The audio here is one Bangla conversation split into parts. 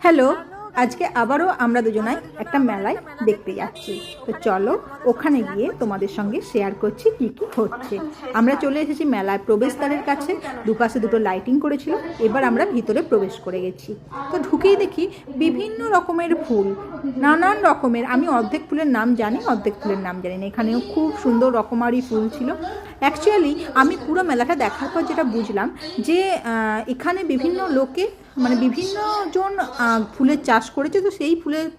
হ্যালো, আজকে আবারও আমরা দুজনাই একটা মেলায় দেখতে যাচ্ছি। তো চলো ওখানে গিয়ে তোমাদের সঙ্গে শেয়ার করছি কি কি হচ্ছে। আমরা চলে এসেছি মেলার প্রবেশদ্বারের কাছে, দুপাশে দুটো লাইটিং করেছিল। এবার আমরা ভিতরে প্রবেশ করে গেছি। তো ঢুকেই দেখি বিভিন্ন রকমের ফুল, নানান রকমের। আমি অর্ধেক ফুলের নাম জানি, অর্ধেক ফুলের নাম জানি না। এখানেও খুব সুন্দর রকমারি ফুল ছিল। অ্যাকচুয়ালি আমি পুরো মেলাটা দেখার পর যেটা বুঝলাম যে এখানে বিভিন্ন লোকে মানে বিভিন্ন জন ফুলের চাষ করেছে, তো সেই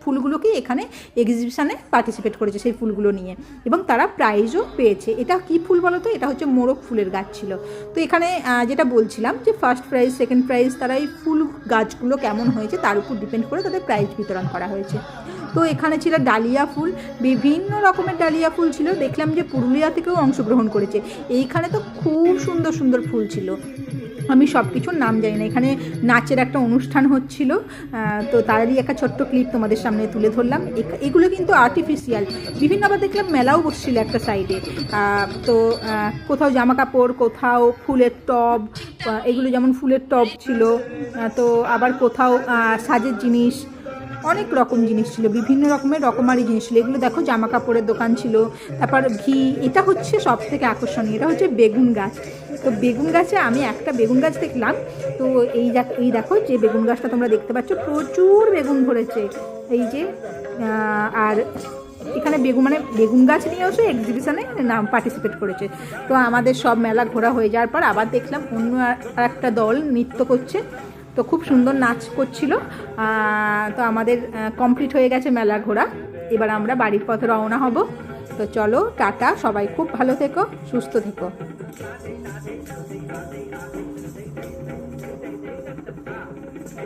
ফুলগুলোকে এখানে এক্সিবিশানে পার্টিসিপেট করেছে সেই ফুলগুলো নিয়ে, এবং তারা প্রাইজও পেয়েছে। এটা কি ফুল বলো তো? এটা হচ্ছে মোরগ ফুলের গাছ ছিল। তো এখানে যেটা বলছিলাম যে ফার্স্ট প্রাইজ, সেকেন্ড প্রাইজ, তারা এই ফুল গাছগুলো কেমন হয়েছে তার উপর ডিপেন্ড করে তাদের প্রাইজ বিতরণ করা হয়েছে। তো এখানে ছিল ডালিয়া ফুল, বিভিন্ন রকমের ডালিয়া ফুল ছিল। দেখলাম যে পুরুলিয়া থেকেও অংশগ্রহণ করেছে। এইখানে তো খুব সুন্দর সুন্দর ফুল ছিল, আমি সব কিছুর নাম জানি না। এখানে নাচের একটা অনুষ্ঠান হচ্ছিল, তো তারই একটা ছোট্ট ক্লিপ তোমাদের সামনে তুলে ধরলাম। এগুলো কিন্তু আর্টিফিশিয়াল। বিভিন্ন আবার দেখলাম মেলাও বসছিল একটা সাইডে। তো কোথাও জামা কাপড়, কোথাও ফুলের টব, এগুলো যেমন ফুলের টব ছিল। তো আবার কোথাও সাজের জিনিস, অনেক রকম জিনিস ছিল, বিভিন্ন রকমের রকমারি জিনিস ছিল। এগুলো দেখো জামা কাপড়ের দোকান ছিল। তারপর ঘি, এটা হচ্ছে সব থেকে আকর্ষণীয়, এটা হচ্ছে বেগুন গাছ। তো বেগুন গাছে আমি একটা বেগুন গাছ দেখলাম। তো এই দেখো যে বেগুন গাছটা তোমরা দেখতে পাচ্ছ, প্রচুর বেগুন ধরেছে। এই যে আর এখানে বেগুন গাছ নিয়েও সে এক্সিবিশানে নাম পার্টিসিপেট করেছে। তো আমাদের সব মেলা ঘোরা হয়ে যাওয়ার পর আবার দেখলাম অন্য একটা দল নৃত্য করছে। তো খুব সুন্দর নাচ করছিল। তো আমাদের কমপ্লিট হয়ে গেছে মেলা ঘোরা। এবার আমরা বাড়ির পথে রওনা হব। তো চলো, টাটা, সবাই খুব ভালো থেকো, সুস্থ থেকো।